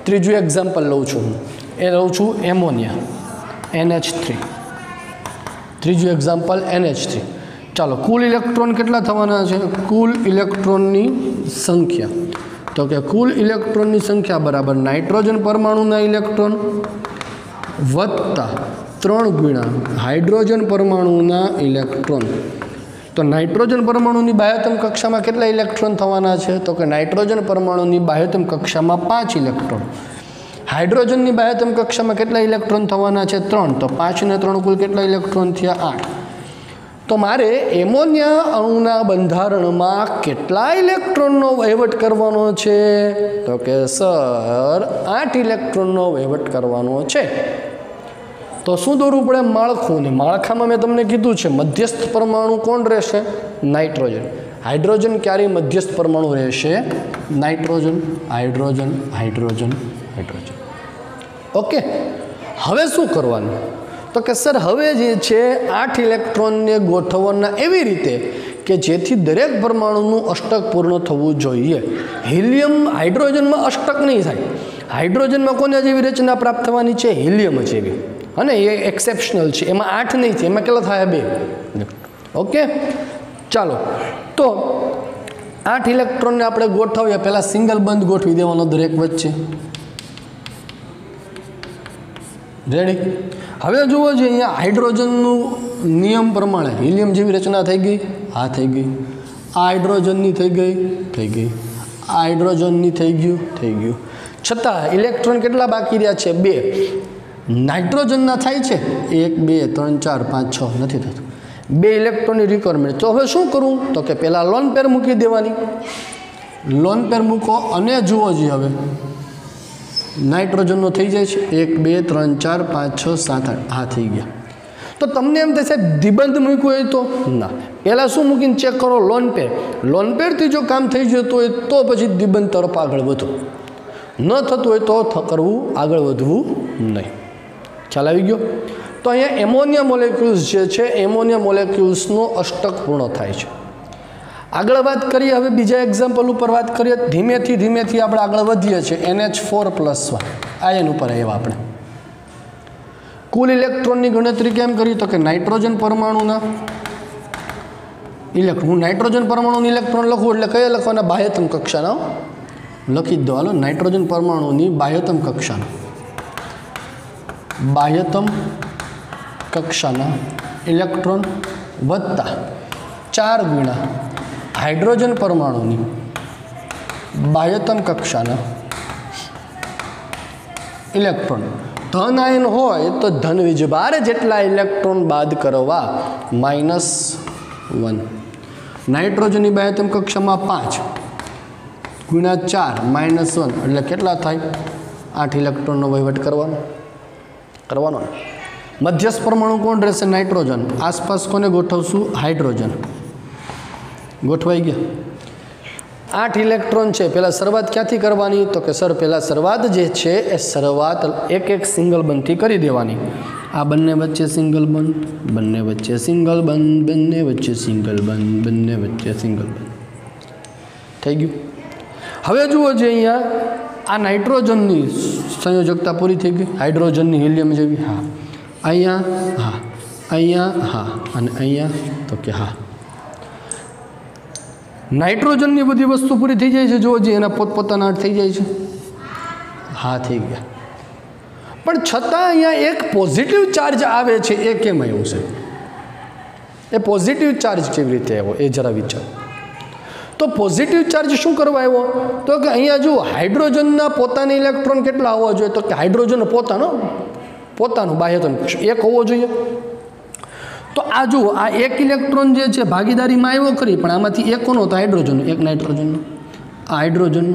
Speaker 1: ત્રીજું એક્ઝામ્પલ લઉં છું હું. એ લઉં છું એમોનિયા NH3. ત્રીજું એક્ઝામ્પલ NH3. ચાલો, કુલ ઇલેક્ટ્રોન કેટલા થવાના છે? કુલ ઇલેક્ટ્રોનની સંખ્યા. તો કે કુલ ઇલેક્ટ્રોનની સંખ્યા બરાબર નાઇટ્રોજન પરમાણુના ઇલેક્ટ્રોન વત્તા 3 ગુણ્યા હાઇડ્રોજન પરમાણુના ઇલેક્ટ્રોન. તો નાઇટ્રોજન પરમાણુની બાહ્યતમ કક્ષામાં કેટલા ઇલેક્ટ્રોન થવાના છે? તો કે નાઇટ્રોજન પરમાણુની બાહ્યતમ કક્ષામાં 5 ઇલેક્ટ્રોન. હાઇડ્રોજનની બાહ્યતમ કક્ષામાં કેટલા ઇલેક્ટ્રોન થવાના છે? 3. તો 5 ને 3 કુલ કેટલા ઇલેક્ટ્રોન થયા? 8. તો મારે એમોનિયા અણુના બંધારણમાં કેટલા ઇલેક્ટ્રોનનો વહીવટ કરવાનો છે? તો કે સર 8 ઇલેક્ટ્રોનનો વહીવટ કરવાનો છે. તો શું દોરવું પડે? માળખું. ને માળખામાં મેં તમને કીધું છે મધ્યસ્થ પરમાણુ કોણ રહેશે? નાઇટ્રોજન. हाइड्रोजन क्यारे मध्यस्थ परमाणु रहेशे nitrogen hydrogen hydrogen hydrogen okay हवे शुं करवानुं तो कि सर हवे जे छे 8 इलेक्ट्रॉन ने गोठववाना एवी रीते कि जेथी दरेक परमाणुनुं अष्टक पूर्ण थवुं जोईए हीलियम हाइड्रोजन में अष्टक नहीं थाय हाइड्रोजन में कोने जेवी रचना प्राप्त थवानी छे हीलियम जेवी अने ए एक्सेप्शनल छे एमां 8 नहीं छे एमां केटला थाय 2 ओके चलो तो 8 इलेक्ट्रॉन ने आपणे गोठवीए पहेला सिंगल बंध गोठवी देवानो दरेक वच्चे रेडी हवे जुओ जे अहींया हाइड्रोजननुं नियम प्रमाणे हीलियम जेवी रचना थई गई आ थई गई आ हाइड्रोजननी थई गई आ हाइड्रोजननी थई गयुं छतां इलेक्ट्रॉन केटला बाकी रह्या छे 2 नाइट्रोजनना थाय छे 1 2 3 4 5 6 नथी थतुं 2 इलेक्ट्रॉननी रिक्वायरमेंट तो हवे शुं करूं तो कि पहेला लोन पेर मूकी देवानी लोन पेर मूको अने जुओ जी हवे नाइट्रोजन थी जाए 1 2 3 4 5 6 7 8 आ थी गया तो तमने एम थे दिबंध मूक्यो है तो ना पहला शू मूकीने चेक करो लोन पेर थी जो काम थी जतुं होय तो पछी दिबंध तरफ आगळ वधो न थतुं होय तो करवुं आगळ वधवुं नहीं ख्याल आवी गयो तो अहींया एमोनिया मोलेक्युल्स जे छे एमोनिया मोलेक्युल्सनो अष्टक पूर्ण थाय छे आगळ बात करिए हवे बीजा एक्जाम्पल पर बात करिए धीमे थी આપણે આગળ વધીએ છીએ NH4+1 આયન ઉપર આવ્યા આપણે કુલ ઇલેક્ટ્રોનની ગણતરી કેમ કરી તો કે નાઇટ્રોજન પરમાણુના ઇલેક્ટ્રોન નાઇટ્રોજન પરમાણુની ઇલેક્ટ્રોન લખું એટલે કયા લખવાના બાહ્યતમ કક્ષાના લખી દો હાલો નાઇટ્રોજન પરમાણુની બાહ્યતમ કક્ષાના ઇલેક્ટ્રોન વત્તા 4 ગુણા हाइड्रोजन परमाणु बाह्यतम कक्षा इलेक्ट्रॉन धन आयन होय तो धन वीजभार जेटला इलेक्ट्रॉन बाद करवा -1 नाइट्रोजन की बाह्यतम कक्षा में 5 गुणा 4 -1 એટલે કેટલા થાય 8 इलेक्ट्रॉन નો વહીવટ કરવાનો मध्यस्थ परमाणु कोण રહેશે नाइट्रोजन आसपास कोने गोठवशुं हाइड्रोजन गोठवाई गया 8 इलेक्ट्रॉन है पहला शरूआत क्या करवानी तो कि सर पहला शरूआत जे छे ए शरूआत एक सिंगल बंध थी करी देवानी आ बन्ने वच्चे सिंगल बंध बन्ने वच्चे सिंगल बंध बन्ने वच्चे सिंगल बंध बन्ने वच्चे सिंगल बंध थई गयुं हवे जुओ जे अहींया आ नाइट्रोजननी संयोजकता पूरी थई गई हाइड्रोजननी हीलियम जेवी हाँ अहींया हाँ अने अहींया तो कि हाँ नाइट्रोजन की बड़ी वस्तु पूरी थी जाए जो जी एना पोतपोताना थी जाए हाँ थी गया पण छतां अहींया एक पॉजिटिव चार्ज आवे छे ए केम आव्यो छे ए पॉजिटिव चार्ज केवी रीते आव्यो ए जरा विचार तो पॉजिटिव चार्ज शुं करवा आव्यो तो कि अहींया जो हाइड्रोजनना पोताना इलेक्ट्रॉन केटला होवा जोईए तो कि हाइड्रोजन पोतानो बाह्यतम एक होवो जोईए तो आ जो आ एक इलेक्ट्रॉन जे छे भागीदारी में आव्यो खरी पण आमांथी एक कोनो तो हाइड्रोजन एक नाइट्रोजन आ हाइड्रोजन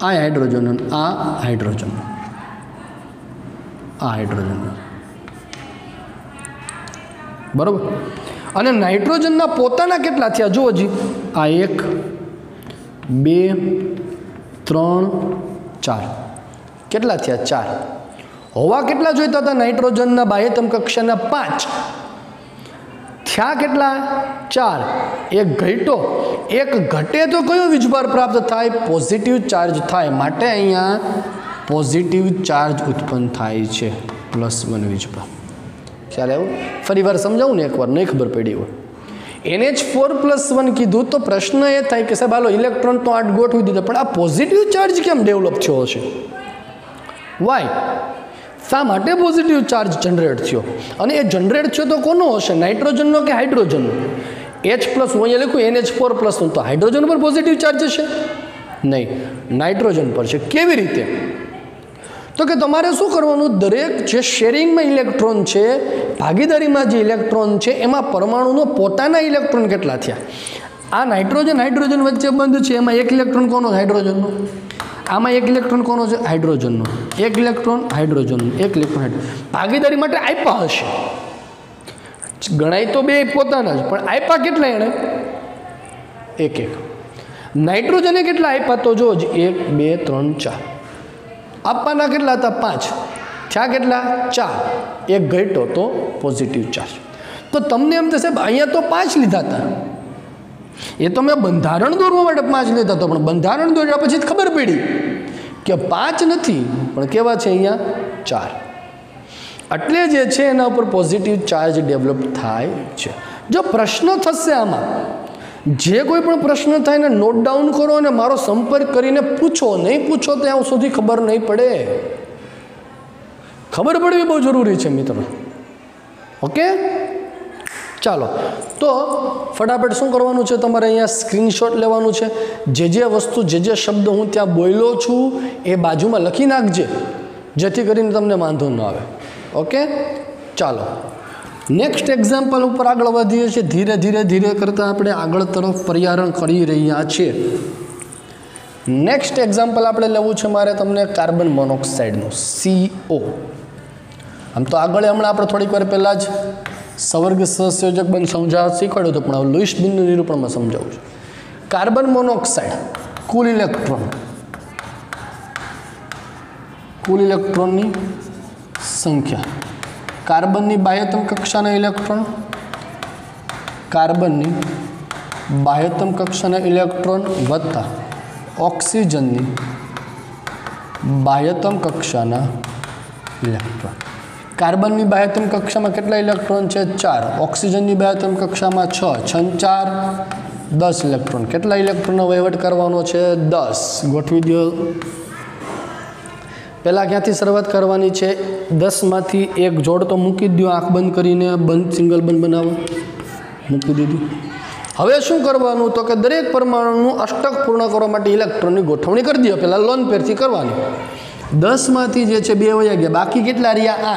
Speaker 1: आ हाइड्रोजन आ हाइड्रोजन आ हाइड्रोजन बराबर अने नाइट्रोजनना पोताना केटला थया जो जी आ 1 2 3 4 केटला थया 4 होवा केटला जोईता हता नाइट्रोजनना बाह्यतम कक्षाना 5 थया केटला 4 एक घट्यो एक घटे तो कयो वीजभार प्राप्त थाय पॉजिटिव चार्ज थाय माटे अहींया पॉजिटिव चार्ज उत्पन्न थाय छे +1 वीजभार ख्याल आव्यो फरीवार समजावुं ने एकवार नहीं खबर पड़ी हो NH4+1 कीधुं तो प्रश्न ए थाय के साहेब हालो इलेक्ट्रॉन तो 8 गोठवी दीधा पण आ पॉजिटिव चार्ज केम डेवलप थयो हशे वाय शा माटे पॉजिटिव चार्ज जनरेट थयो अने ए जनरेट थयो तो कोनो हशे नाइट्रोजननो के हाइड्रोजननो H+ હું અહીંયા લખું NH4+1 तो हाइड्रोजन पर पॉजिटिव चार्ज हशे नहीं नाइट्रोजन पर छे केवी रीते तो कि तमारे शुं करवानुं दरेक जे शेरिंग में इलेक्ट्रॉन छे भागीदारी में जे इलेक्ट्रॉन छे एमां परमाणुनो पोताना इलेक्ट्रॉन केटला थया आ नाइट्रोजन हाइड्रोजन वच्चे बंध छे एमां एक इलेक्ट्रॉन कोनो हाइड्रोजननो आमां एक इलेक्ट्रॉन कोनो छे हाइड्रोजननो एक इलेक्ट्रॉन हाइड्रोजननो एक इलेक्ट्रॉन हाइड्रोजन भागीदारी माटे आप्या हशे गणाय तो बे पोताना ज पण आप्या केटला एणे એક એક. નાઇટ્રોજને કેટલા આપ્યા તો જો 1 2 3 4 આપવાના કેટલા હતા 5 થયા કેટલા 4 એક ઘટ્યો તો પોઝિટિવ ચાર્જ. તો તમને એમ થશે અહીંયા તો 5 લીધા હતા, એ તો મેં બંધારણ દોરવા માટે 5 લીધા હતા, પણ બંધારણ દોર્યા પછી ખબર પડી કે 5 નથી પણ કેવા છે અહીંયા 4. એટલે જે છે એના ઉપર પોઝિટિવ ચાર્જ ડેવલપ થાય છે. જો પ્રશ્ન થશે આમાં, જે કોઈ પણ પ્રશ્ન થાય ને નોટ ડાઉન કરો અને મારો સંપર્ક કરીને પૂછો. નહીં પૂછો ત્યાં સુધી ખબર નહીં પડે. ખબર પડવી બહુ જરૂરી છે મિત્રો. ઓકે, ચાલો તો ફટાફટ શું કરવાનું છે, તમારે અહીંયા સ્ક્રીનશોટ લેવાનું છે. જે વસ્તુ જે શબ્દ હું ત્યાં બોલ્યો છું એ બાજુમાં લખી નાખજે, જેથી કરીને તમને વાંધો ન આવે. ઓકે, ચાલો નેક્સ્ટ એક્ઝામ્પલ ઉપર આગળ વધીએ છીએ. ધીરે ધીરે ધીરે કરતાં આપણે આગળ તરફ પર્યાવરણ કરી રહ્યા છીએ. નેક્સ્ટ એક્ઝામ્પલ આપણે લેવું છે મારે તમને કાર્બન મોનોક્સાઇડનું, CO. આમ તો આગળ હમણાં આપણે થોડીક વાર પહેલાં જ સવર્ગ સહસંયોજક બંધ સમજાવવા શીખવાડ્યું હતું, પણ હવે લુઈસ બિનનું નિરૂપણમાં સમજાવું છું. કાર્બન મોનોક્સાઇડ કુલ ઇલેક્ટ્રોનની સંખ્યા, કાર્બનની બાહ્યતમ કક્ષાના ઇલેક્ટ્રોન, કાર્બનની બાહ્યતમ કક્ષાના ઇલેક્ટ્રોન વત્તા ઓક્સિજનની બાહ્યતમ કક્ષાના ઇલેક્ટ્રોન. કાર્બનની બાહ્યતમ કક્ષામાં કેટલા ઇલેક્ટ્રોન છે 4, ઓક્સિજનની બાહ્યતમ કક્ષામાં 6, 6 4 10 ઇલેક્ટ્રોન. કેટલા ઇલેક્ટ્રોનનો વહીવટ કરવાનો છે 10. ગોઠવી દો. પહેલાં ક્યાંથી શરૂઆત કરવાની છે, 10માંથી એક જોડ તો મૂકી દો, આંખ બંધ કરીને સિંગલ બંધ બનાવો, મૂકી દીધું. હવે શું કરવાનું તો કે દરેક પરમાણુનું અષ્ટક પૂર્ણ કરવા માટે ઇલેક્ટ્રોનની ગોઠવણી કરી દો. પહેલાં લોન પેરથી કરવાની. 10માંથી જે છે 2 વયા ગયા, બાકી કેટલા રહ્યા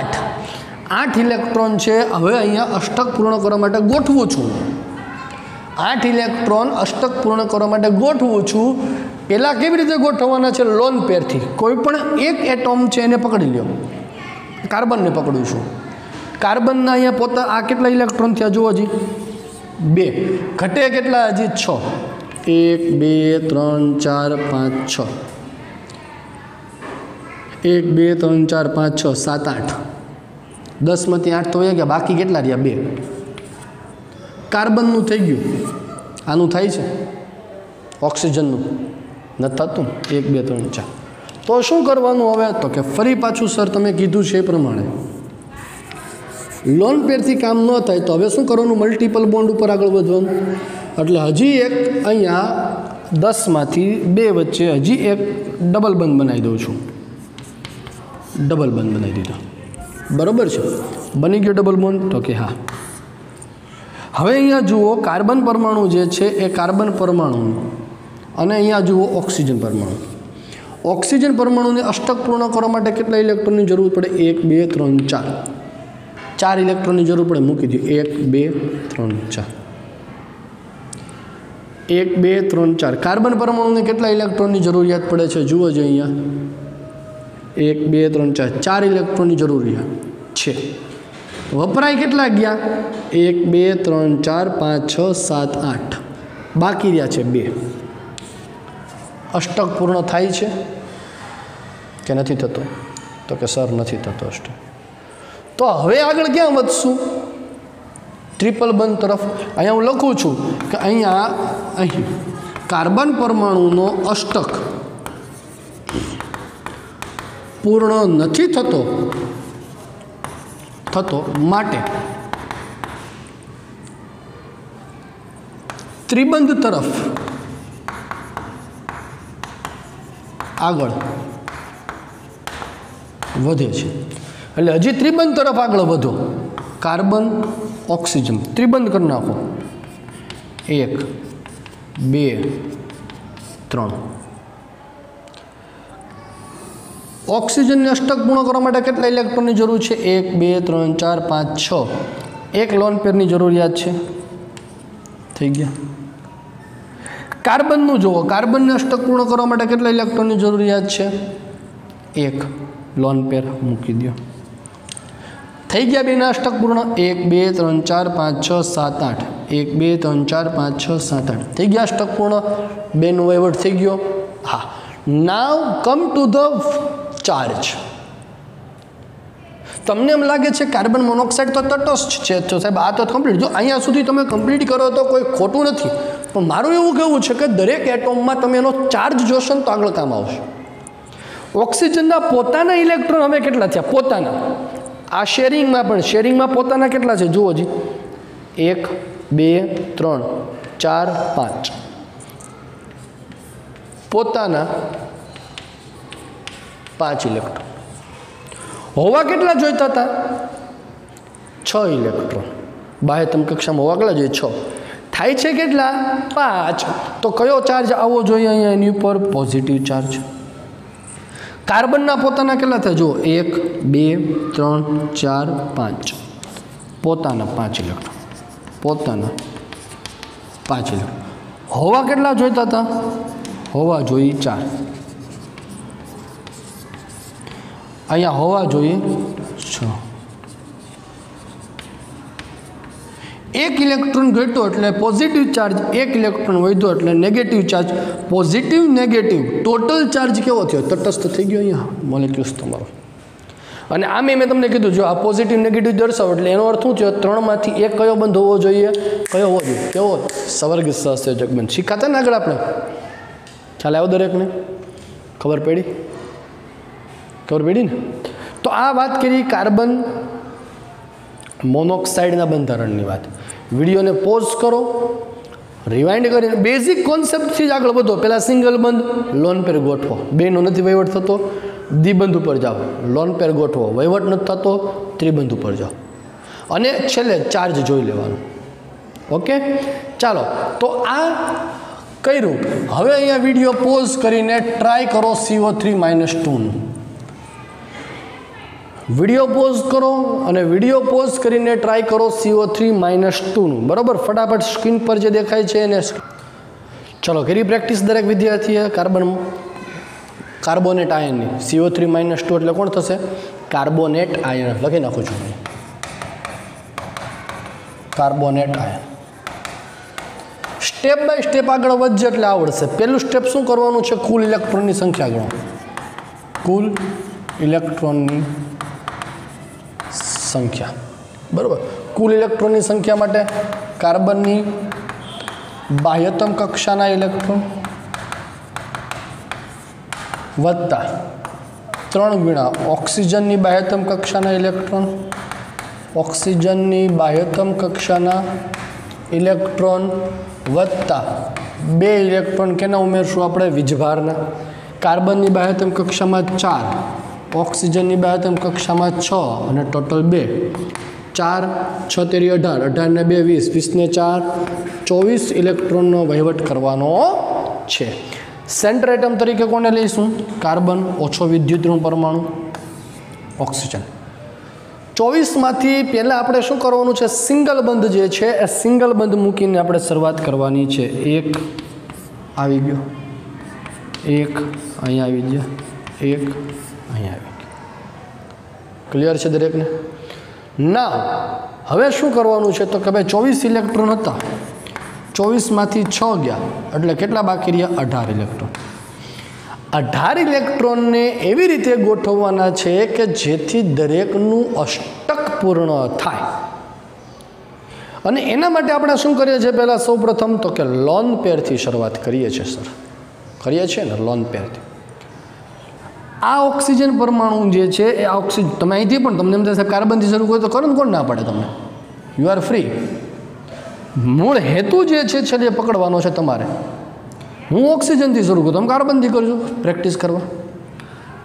Speaker 1: 8 ઇલેક્ટ્રોન છે. હવે અહીંયા અષ્ટક પૂર્ણ કરવા માટે ગોઠવું છું. 8 ઇલેક્ટ્રોન અષ્ટક પૂર્ણ કરવા માટે ગોઠવું છું. પહેલાં કેવી રીતે ગોઠવવાના છે, લોન પેરથી. કોઈ પણ એક એટોમ છે એને પકડી લ્યો, કાર્બનને પકડું છું. કાર્બનના અહીંયા પોતા આ કેટલા ઇલેક્ટ્રોન થયા જુઓ, હજી 2 ઘટે કેટલા, હજી 6. 1 2 3 4 5 6, 1 2 3 4 5 6 7 8. 10માંથી 8 તો વયા ગયા, બાકી કેટલા રહ્યા 2. કાર્બનનું થઈ ગયું. આનું થાય છે ઓક્સિજનનું નથી થતું. 1 2 3 4. તો શું કરવાનું હવે તો કે ફરી પાછું સર તમે કીધું છે એ પ્રમાણે લોન પેરથી કામ ન થાય તો હવે શું કરવાનું, મલ્ટિપલ બોન્ડ ઉપર આગળ વધવાનું. એટલે હજી એક અહીંયા 10માંથી 2 વચ્ચે હજી એક ડબલ બંધ બનાવી દઉં છું. ડબલ બંધ બનાવી દીધો, બરાબર છે. બની ગયો ડબલ બોન્ડ તો કે હા. હવે અહીંયા જુઓ કાર્બન પરમાણુ જે છે એ કાર્બન પરમાણુ, અને અહીંયા જુઓ ઓક્સિજન પરમાણુ. ઓક્સિજન પરમાણુને અષ્ટક પૂર્ણ કરવા માટે કેટલા ઇલેક્ટ્રોનની જરૂર પડે, 1 2 3 4. 4 ઇલેક્ટ્રોનની જરૂર પડે, મૂકી દો. 1 2 3 4, 1 2 3 4. કાર્બન પરમાણુને કેટલા ઇલેક્ટ્રોનની જરૂરિયાત પડે છે જુઓ જ અહીંયા, 1 2 3 4, 4 ઇલેક્ટ્રોનની જરૂરિયાત છે. વપરાય કેટલા ગયા, 1 2 3 4 5 6 7 8, બાકી રહ્યા છે 2. અષ્ટક પૂર્ણ થાય છે કે નથી થતો, તો કે સર નથી થતો અષ્ટક. તો હવે આગળ ક્યાં વધશું, ટ્રિપલ બંધ તરફ. અહીંયા હું લખું છું કે અહીં કાર્બન પરમાણુનો અષ્ટક પૂર્ણ નથી થતો માટે ત્રિબંધ તરફ આગળ વધે છે. એટલે હજી ત્રિબંધ તરફ આગળ વધો. કાર્બન ઓક્સિજન ત્રિબંધ કરી નાખો, 1 2 3. ઓક્સિજનને અષ્ટક પૂર્ણ કરવા માટે કેટલા ઇલેક્ટ્રોનની જરૂર છે, 1 2 3 4 5 6. એક લોન પેરની જરૂરિયાત છે, થઈ ગયા. કાર્બનનું જુઓ, કાર્બનને અષ્ટક પૂર્ણ કરવા માટે કેટલા ઇલેક્ટ્રોનની જરૂરિયાત છે, 1 લોન પેર મૂકી દો. થઈ ગયા બેના અષ્ટક પૂર્ણ 1 2 3 4 5 6 7 8 1 2 3 4 5 6 7 8 થઈ ગયા અષ્ટક પૂર્ણ બેનો વહીવટ થઈ ગયો હા નાવ કમ ટુ ધ ચાર્જ તમને એમ લાગે છે કાર્બન મોનોક્સાઇડ તો તટસ્થ છે તો સાહેબ આ તો કમ્પ્લીટ જો અહીંયા સુધી તમે કમ્પ્લીટ કરો તો કોઈ ખોટું નથી પણ મારું એવું કહેવું છે કે દરેક એટોમમાં તમે એનો ચાર્જ જોશો ને તો આગળ કામ આવશે ઓક્સિજનના પોતાના ઇલેક્ટ્રોન હવે કેટલા થયા પોતાના આ શેરિંગમાં પોતાના કેટલા છે જુઓ જી 1 2 3 4 5 પોતાના 5 ઇલેક્ટ્રોન હોવા કેટલા જોઈતા હતા 6 ઇલેક્ટ્રોન બાહ્યતમ કક્ષામાં હોવા કેટલા જોઈએ 6 થાય છે કેટલા 5 તો કયો ચાર્જ આવવો જોઈએ અહીંયા એની ઉપર પોઝિટિવ ચાર્જ કાર્બનના પોતાના કેટલા થાય જુઓ 1 2 3 4 5 પોતાના 5 ઇલેક્ટ્રોન પોતાના 5 ઇલેક્ટ્રોન હોવા કેટલા જોઈતા હતા હોવા જોઈએ 4 અહીંયા હોવા જોઈએ 6 એક ઇલેક્ટ્રોન ઘટ્યો એટલે પોઝિટિવ ચાર્જ એક ઇલેક્ટ્રોન વધ્યો એટલે negative charge positive negative total charge કેવો થયો તટસ્થ થઈ ગયો અહીંયા મોલેક્યુલ્સ તમારો અને આમે મેં તમને કીધું જો આ પોઝિટિવ નેગેટિવ દર્શાવો એટલે એનો અર્થ શું થયો 3માંથી એક કયો બંધ હોવો જોઈએ કયો હોવો જોઈએ કેવો સવર્ગી સહસંયોજક બંધ શીખાતા ને આગળ આપણે ચાલે આવો દરેકને ખબર પડી ને તો આ વાત કરી કાર્બન મોનોક્સાઇડના બંધારણની વાત વિડીયોને પોઝ કરો રિવાઇન્ડ કરીને બેઝિક કોન્સેપ્ટથી જ આગળ વધો પહેલાં સિંગલ બંધ લોન પેર ગોઠવો બેનો નથી વહીવટ થતો દ્વિબંધ ઉપર જાઓ લોન પેર ગોઠવો વહીવટ નથી થતો ત્રિબંધ ઉપર જાઓ અને છેલ્લે ચાર્જ જોઈ લેવાનો ઓકે ચાલો તો આ કર્યું હવે અહીંયા વિડીયો પોઝ કરીને ટ્રાય કરો CO3 - 2નું વિડીયો પોઝ કરો અને વિડીયો પોઝ કરીને ટ્રાય કરો CO3 - 2નું બરાબર ફટાફટ સ્ક્રીન પર જે દેખાય છે એને ચલો કરી પ્રેક્ટિસ દરેક વિદ્યાર્થીએ કાર્બોનેટ આયનની CO3 - 2 એટલે કોણ થશે કાર્બોનેટ આયન લખી નાખું છું carbonate ion step by step આગળ વધશે એટલે આવડશે પહેલું સ્ટેપ શું કરવાનું છે કુલ ઇલેક્ટ્રોનની સંખ્યા ગણો કુલ ઇલેક્ટ્રોનની સંખ્યા બરાબર કુલ ઇલેક્ટ્રોનની સંખ્યા માટે કાર્બનની બાહ્યતમ કક્ષાના ઇલેક્ટ્રોન વત્તા 3 ગણા ઓક્સિજનની બાહ્યતમ કક્ષાના ઇલેક્ટ્રોન ઓક્સિજનની બાહ્યતમ કક્ષાના ઇલેક્ટ્રોન વત્તા 2 ઇલેક્ટ્રોન કેના ઉમેરશું આપણે વીજભારના કાર્બનની બાહ્યતમ કક્ષામાં 4 ઓક્સિજનની બાહ્યતમ કક્ષામાં 6 અને ટોટલ 2 4 6 તેરી 18 18 ને 2 20 20 ને 4 24 ઇલેક્ટ્રોનનો વહીવટ કરવાનો છે સેન્ટર એટમ તરીકે કોને લઈશું કાર્બન ઓછો વિદ્યુતનું પરમાણુ ઓક્સિજન 24માંથી પહેલાં આપણે શું કરવાનું છે સિંગલ બંધ જે છે એ સિંગલ બંધ મૂકીને આપણે શરૂઆત કરવાની છે એક આવી ગયો એક અહીંયા આવી ગયો એક અહીંયા આવી ગયો ક્લિયર છે દરેકને ના હવે શું કરવાનું છે તો કે ભાઈ 24 ઇલેક્ટ્રોન હતા 24માંથી 6 ગયા એટલે કેટલા બાકી રહ્યા 18 ઇલેક્ટ્રોન 18 ઇલેક્ટ્રોનને એવી રીતે ગોઠવવાના છે કે જેથી દરેકનું અષ્ટક પૂર્ણ થાય અને એના માટે આપણે શું કરીએ છીએ પહેલાં સૌપ્રથમ તો કે લોન પેરથી શરૂઆત કરીએ છીએ સર કરીએ છીએ ને લોન પેરથી આ ઓક્સિજન પરમાણુ જે છે એ ઓક્સિજન તમે અહીંથી પણ તમને એમ થશે કાર્બનથી શરૂ કરો તો કરો ને કોણ ના પડે તમને યુ આર ફ્રી મૂળ હેતુ જે છે છેલ્લે પકડવાનો છે તમારે હું ઓક્સિજનથી શરૂ કરું તમે કાર્બનથી કરજો પ્રેક્ટિસ કરવા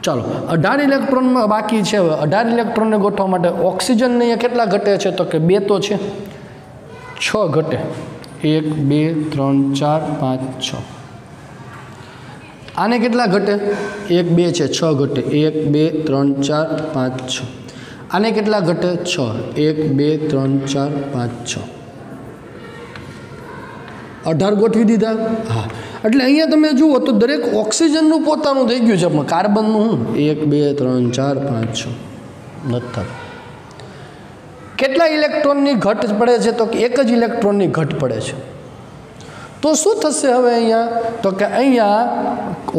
Speaker 1: ચાલો 18 ઇલેક્ટ્રોનમાં બાકી છે હવે 18 ઇલેક્ટ્રોનને ગોઠવવા માટે ઓક્સિજનને અહીંયા કેટલા ઘટે છે તો કે 2 તો છે 6 ઘટે 1 2 3 4 5 6 આને કેટલા ઘટે 1 2 છે 6 ઘટે 1 2 3 4 5 6 આને કેટલા ઘટે 6 1 2 3 4 5 6 18 ગોઠવી દીધા હા એટલે અહીંયા તમે જુઓ તો દરેક ઓક્સિજનનું પોતાનું થઈ ગયું છે પણ કાર્બનનું 1 2 3 4 5 6 નથી થતું કેટલા ઇલેક્ટ્રોનની ઘટ પડે છે? તો એક જ ઇલેક્ટ્રોનની ઘટ પડે છે. તો શું થશે હવે અહીંયા? તો કે અહીંયા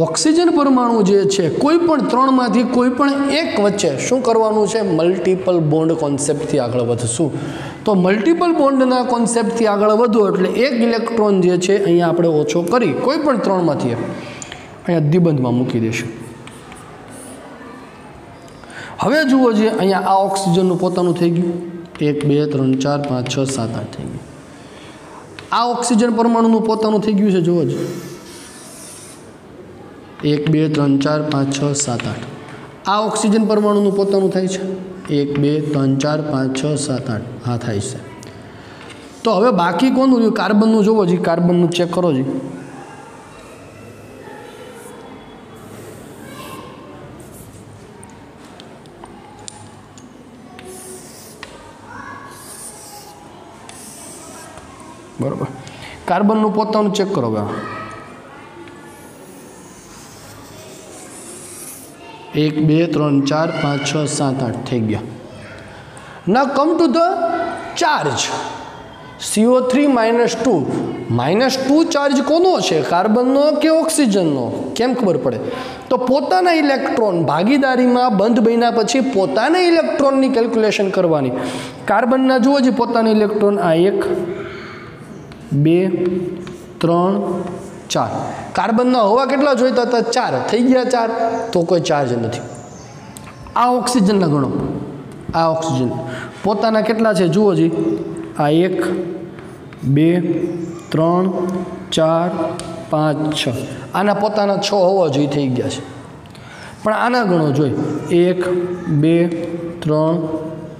Speaker 1: ઓક્સિજન પરમાણુ જે છે કોઈ પણ ત્રણમાંથી કોઈ પણ એક વચ્ચે શું કરવાનું છે? મલ્ટિપલ બોન્ડ કોન્સેપ્ટથી આગળ વધશું. તો મલ્ટિપલ બોન્ડના કોન્સેપ્ટથી આગળ વધો એટલે એક ઇલેક્ટ્રોન જે છે અહીંયા આપણે ઓછો કરી કોઈ પણ ત્રણમાંથી અહીંયા દ્વિબંધમાં મૂકી દઈશું. હવે જુઓ જે અહીંયા આ ઓક્સિજનનું પોતાનું થઈ ગયું 1 2 3 4 5 6 7 8 થઈ ગયું. આ ઓક્સિજન પરમાણુનું પોતાનું થઈ ગયું છે. જુઓ જ 1 2 3 4 5 6 7 8. આ ઓક્સિજન પરમાણુનું પોતાનું થાય છે 1 2 3 4 5 6 7 8. હા થાય છે. તો હવે બાકી કોનું રહ્યું? કાર્બનનું. જુઓ જી, કાર્બનનું ચેક કરો જી. બરાબર, કાર્બનનું પોતાનું ચેક કરો. હવે 1 2 3 4 5 6 7 8 થઈ ગયા. ના come to the charge CO3 -2 charge કોનો છે? કાર્બનનો કે ઓક્સિજનનો? કેમ ખબર પડે? તો પોતાના ઇલેક્ટ્રોન ભાગીદારીમાં બંધ બન્યા પછી પોતાના ઇલેક્ટ્રોનની કેલ્ક્યુલેશન કરવાની. કાર્બનના જુઓ જે પોતાના ઇલેક્ટ્રોન આ 1 2 3 4. કાર્બનના હવા કેટલા જોઈતા હતા? 4. થઈ ગયા 4. તો કોઈ ચાર્જ નથી. આ ઓક્સિજનના ગણો. આ ઓક્સિજન પોતાના કેટલા છે? જુઓ જી, આ 1 2 3 4 5 6. આના પોતાના 6 હોવા જોઈએ, થઈ ગયા છે. પણ આના ગણો જોઈ 1 2 3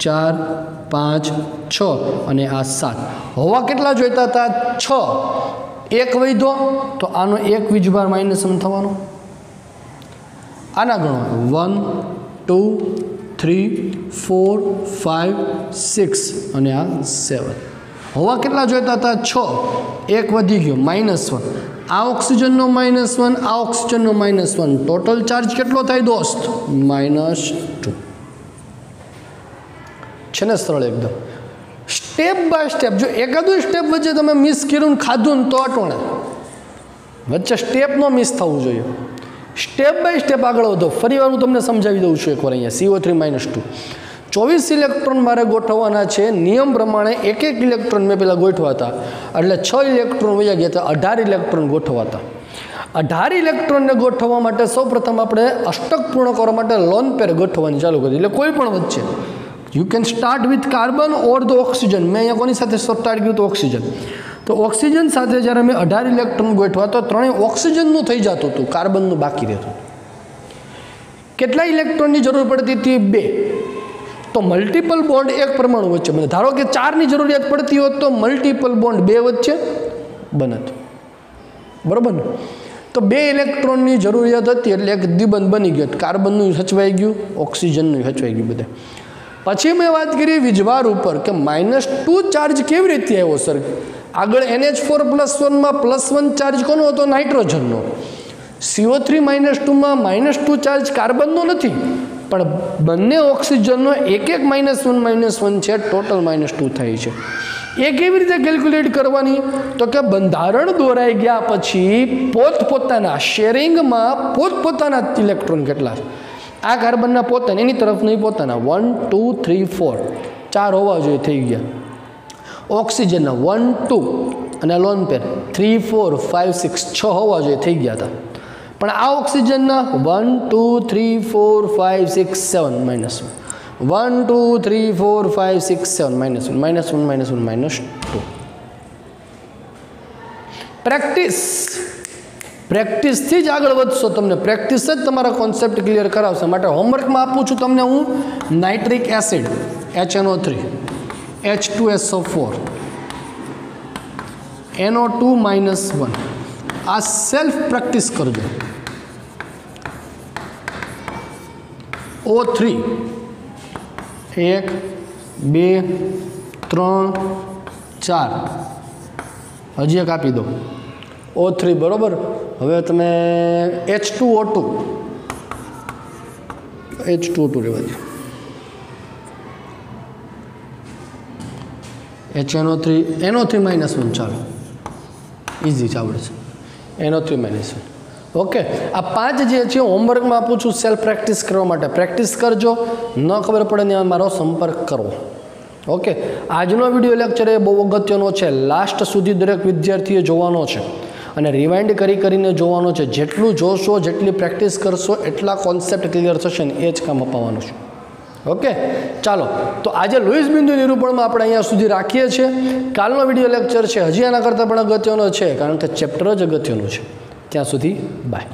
Speaker 1: 4 5 6 અને આ 7. હવા કેટલા જોઈતા હતા? 6. 1 વધ્યો તો આનો 1 વીજભાર -1 થવાનો. આના ગણો 1 2 3 4 5 6 અને આ 7. હવા કેટલા જોઈતા હતા? 6. 1 વધી ગયો -1. આ ઓક્સિજનનો -1, આ ઓક્સિજનનો -1. ટોટલ ચાર્જ કેટલો થાય દોસ્ત? -2. છે ને સરળ એકદમ. Step by step. જો એકાદું સ્ટેપ વચ્ચે તમે મિસ કર્યું ખાધું ને તો અટોણે. વચ્ચે સ્ટેપ ન મિસ થવું જોઈએ. સ્ટેપ બાય સ્ટેપ આગળ વધો. ફરી વાર હું તમને સમજાવી દઉં છું એકવાર. અહીંયા CO3 -2 24 ઇલેક્ટ્રોન મારે ગોઠવવાના છે. નિયમ પ્રમાણે એક ઇલેક્ટ્રોન મેં પહેલાં ગોઠવા હતા, એટલે 6 ઇલેક્ટ્રોન વયા ગયા હતા. 18 ઇલેક્ટ્રોન ગોઠવા હતા. 18 ઇલેક્ટ્રોનને ગોઠવવા માટે સૌપ્રથમ આપણે અષ્ટક પૂર્ણ કરવા માટે લોન પેર ગોઠવવાની ચાલુ કરી. એટલે કોઈ પણ વચ્ચે you can start with carbon or the oxygen. મેં અહીંયા કોની સાથે સ્ટાર્ટ કર્યું? તો ઓક્સિજન. તો ઓક્સિજન સાથે જ્યારે મેં 18 ઇલેક્ટ્રોન ગોઠવા તો ત્રણેય ઓક્સિજનનું થઈ જતું હતું, કાર્બનનું બાકી રહેતું. કેટલા ઇલેક્ટ્રોનની જરૂર પડતી હતી? 2. તો મલ્ટિપલ બોન્ડ એક પરમાણુ વચ્ચે બને. ધારો કે 4ની જરૂરિયાત પડતી હોત તો મલ્ટિપલ બોન્ડ 2 વચ્ચે બનત. બરાબર ને? તો 2 ઇલેક્ટ્રોનની જરૂરિયાત હતી એટલે એક દ્વિબંધ બની ગયો. કાર્બનનું સચવાઈ ગયું, ઓક્સિજનનું સચવાઈ ગયું બધે. પછી મેં વાત કરી વીજભાર ઉપર કે -2 ચાર્જ કેવી રીતે આવ્યો સર? આગળ NH4+1 માં +1 ચાર્જ કોનો હતો? નાઇટ્રોજનનો. CO3 -2 માં -2 ચાર્જ કાર્બનનો નથી, પણ બંને ઓક્સિજનનો એક -1 છે. ટોટલ -2 થાય છે. એ કેવી રીતે કેલ્ક્યુલેટ કરવાની? તો કે બંધારણ દોરાઈ ગયા પછી પોતપોતાના શેરિંગમાં પોતપોતાના ઇલેક્ટ્રોન કેટલા છે? આ કાર્બનના પોતાના, એની તરફ નહીં પોતાના 1 2 3 4 4 હોવા જોઈએ, થઈ ગયા. ઓક્સિજનના 1 2 અને લોન પેર 3 4 5 6 6 હોવા જોઈએ, થઈ ગયા હતા. પણ આ ઓક્સિજનના 1 2 3 4 5 6 7 -1 1 2 3 4 5 6 7 -1 -2. પ્રેક્ટિસથી જ આગળ વધશો. તમને પ્રેક્ટિસ જ તમારા કોન્સેપ્ટ ક્લિયર કરાવશે. માટે હોમવર્કમાં આપું છું તમને હું nitric acid HNO3 H2SO4 NO2 -1. આ સેલ્ફ પ્રેક્ટિસ કરજો. O3 1 2 3 4. હજી એક આપી દો O3. બરાબર. હવે તમે H2O2 રહેવા દો. HNO3 NO3 -1 ચાલો ઇઝી જ આવડે છે NO3 -1 ઓકે આ 5 જે છે હોમવર્કમાં આપું છું સેલ્ફ પ્રેક્ટિસ કરવા માટે પ્રેક્ટિસ કરજો ન ખબર પડે ને મારો સંપર્ક કરો ઓકે આજનો વિડીયો લેક્ચર એ બહુ અગત્યનો છે લાસ્ટ સુધી દરેક વિદ્યાર્થીએ જોવાનો છે અને રિવાઇન્ડ કરીને જોવાનો છે જેટલું જોશો જેટલી પ્રેક્ટિસ કરશો એટલા કોન્સેપ્ટ ક્લિયર થશે ને એ જ કામ અપાવવાનું છે ઓકે ચાલો તો આજે લુઈસ બિંદુ નિરૂપણમાં આપણે અહીંયા સુધી રાખીએ છીએ કાલનો વિડીયો લેક્ચર છે હજી આના કરતાં પણ અગત્યનો છે કારણ કે ચેપ્ટર જ અગત્યનું છે ત્યાં સુધી બાય